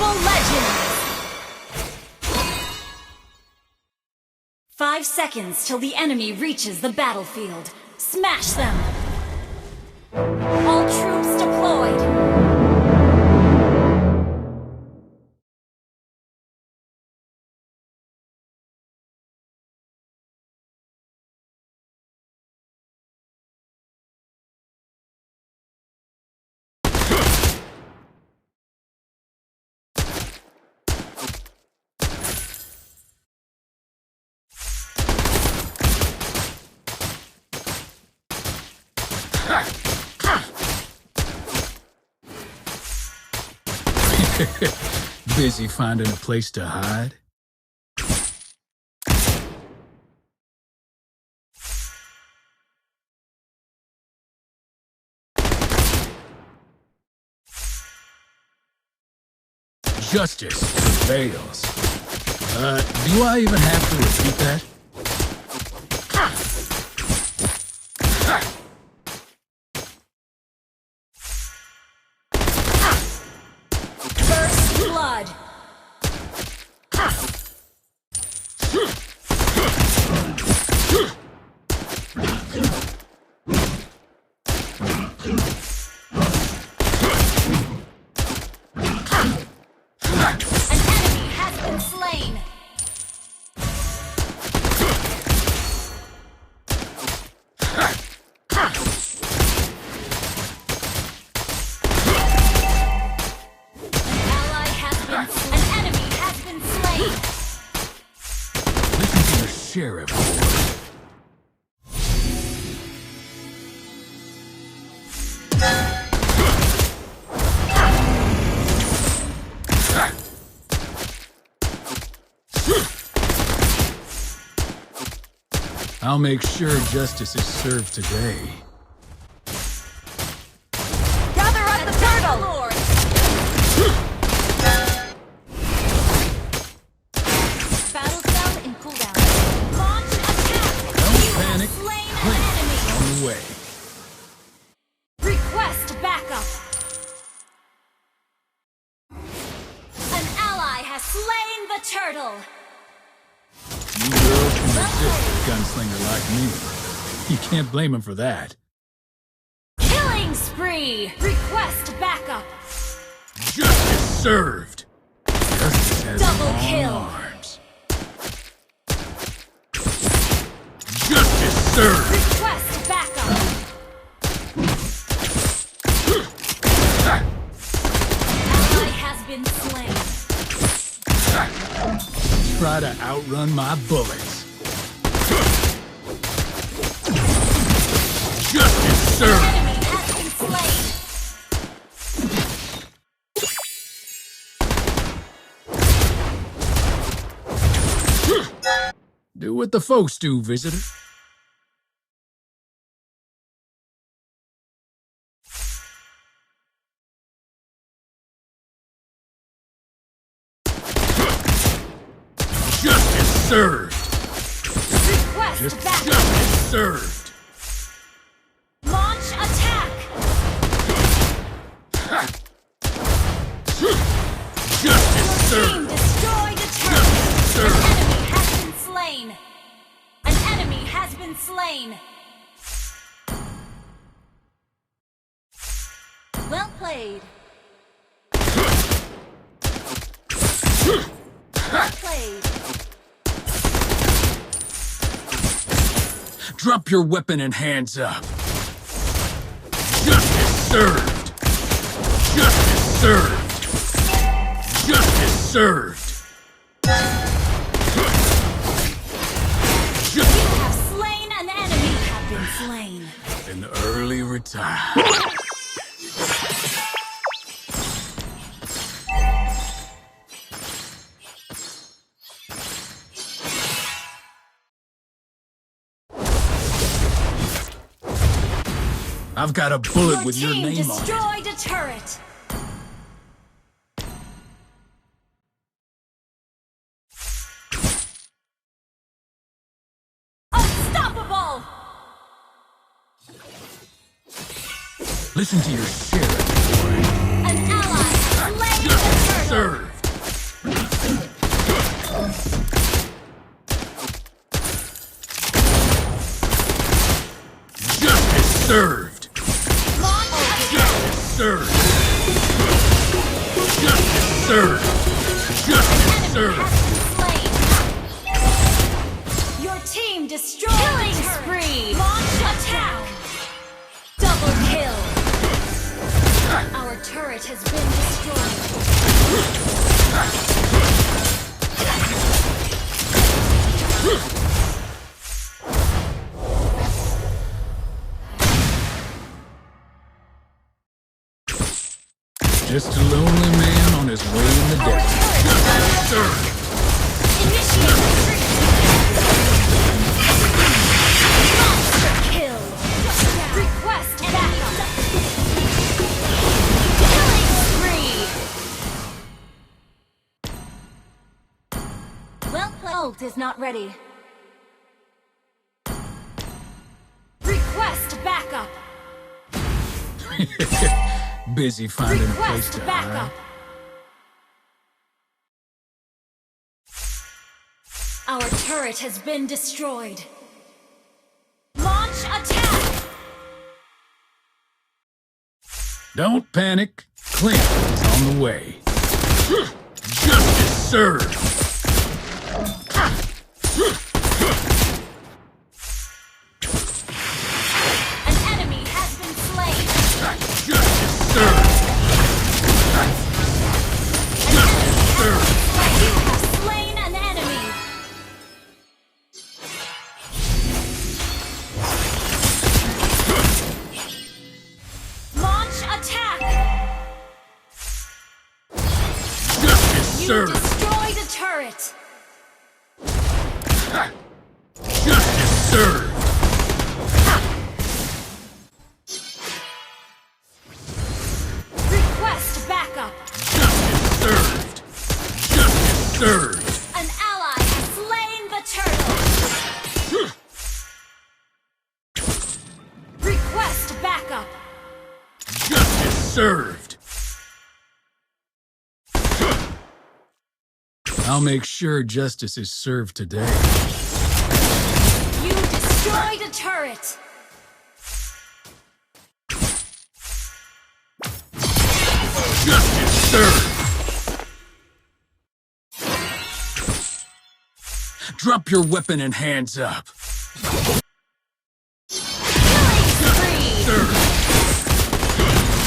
Mobile Legends! 5 seconds till the enemy reaches the battlefield. Smash them! All troops deployed! Busy finding a place to hide? Justice prevails. Do I even have to repeat that? First blood! Sheriff. I'll make sure justice is served today. Gather up the turtle, Lord! Battle cell in cooldown. Launch attack! Don't panic. Slain an Clint enemy! is on the way. Request backup! An ally has slain the turtle! You girls can resist a gunslinger like me. You can't blame him for that. Killing spree! Request backup! Justice served! Justice has Double long kill. arms. Justice served! Request backup! Ally has been slain. Try to outrun my bullets. Justice served! Enemy has been slain. Do what the folks do, visitor. Justice served! Request Just backup! justice served! Launch attack! Justice Team served! destroyed a turret! Justice served! An enemy has been slain! An enemy has been slain! Well played. Well played. Drop your weapon and hands up. Justice served! Justice served! Justice served! You have slain an enemy. Have been slain. An early retire. I've got a bullet with your team name on it. destroyed a turret. Unstoppable! Listen to your sheriff, boy. An ally has slain the Justice turtle. served! served. Justice served. Justice served. Slain. Your team destroyed. Killing spree. Launch attack. Double kill. Our turret has been destroyed. Just a lonely man on his way in the desert. Justice served. Initiate retreat. Monster kill. Request backup. Killing spree. Well, ult is not ready. Request backup. Busy finding a place Request to backup. hide. Our turret has been destroyed. Launch attack! Don't panic. Clint is on the way. Justice served. An enemy has been slain. Justice served. Justice served. You have slain an enemy. Launch attack! Justice You served. destroyed a turret. Justice served. Request backup. Justice served. Justice served. An ally has slain the turtle. Request backup. Justice served. I'll make sure justice is served today. You destroyed a turret. Justice served. Drop your weapon and hands up. Killing spree. Served.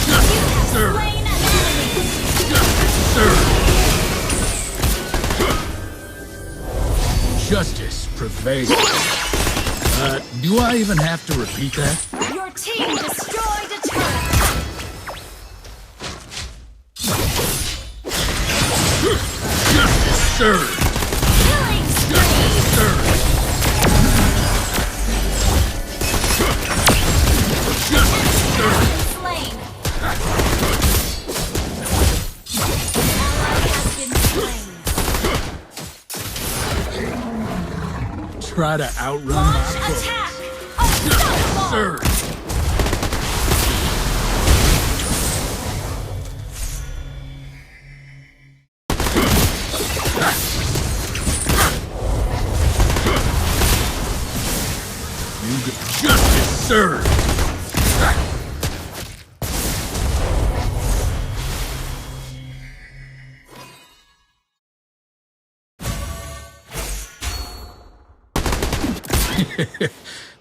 Justice served. Slain an enemy. Justice served. Justice prevails. Do I even have to repeat that? Your team destroyed a turret. Justice served. Killing spree. Justice served. Justice served. Slain. Ally has been slain. Try to outrun Launch my foes. attack. Justice Unstoppable. served. Justice served.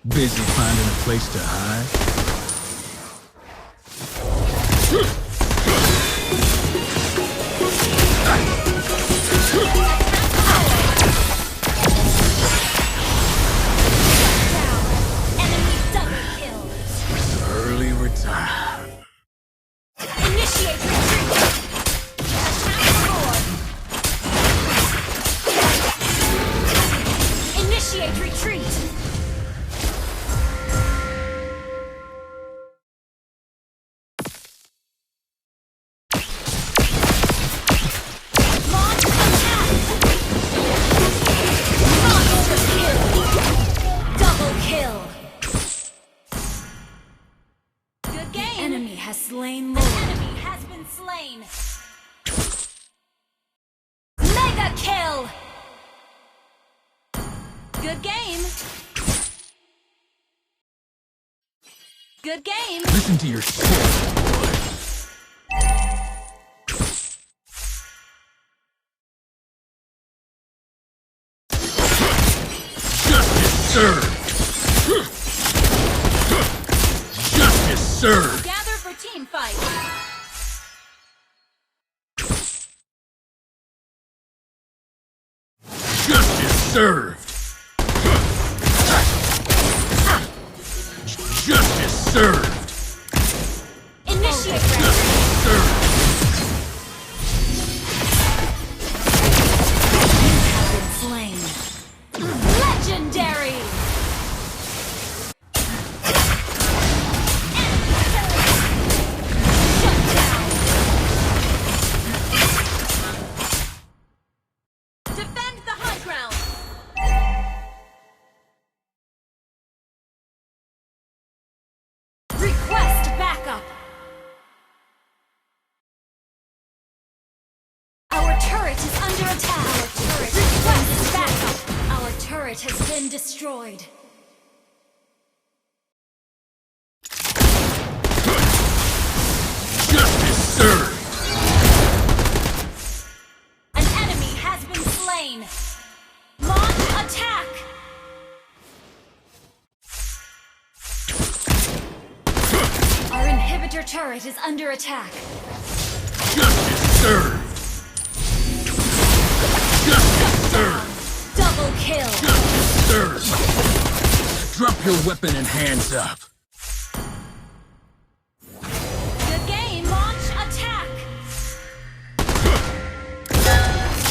Busy finding a place to hide. Enemy double kill. Early retire. Initiate retreat. Attack forward. Initiate retreat. Launch attack. Monster kill. Double kill. Good game. The enemy has slain Lord. An enemy has been slain. Mega kill. Good game. Good game. Listen to your shit, boy. served. Gather for team fight. Justice served. Justice served. Initiate round. Justice served. Slain. Legendary. Shut down. Defend the high ground. Request backup. Our turret is under attack. Request backup. Our turret has been destroyed. Justice served. An enemy has been slain. Launch attack. Our inhibitor turret is under attack. Justice served. Justice served. Double kill. Justice served. Drop your weapon and hands up. The game. Launch attack.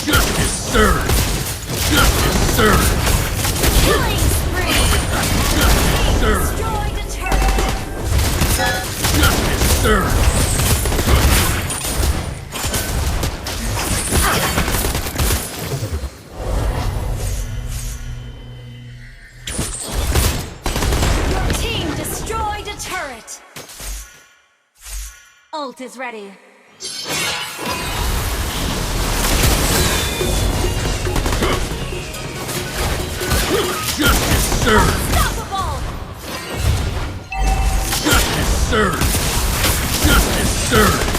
Justice served. Justice served. Killing spree. Justice served. Destroyed a turret. Justice served. Your team destroyed a turret. Ult is ready. Justice served. Unstoppable. Justice served. Justice served.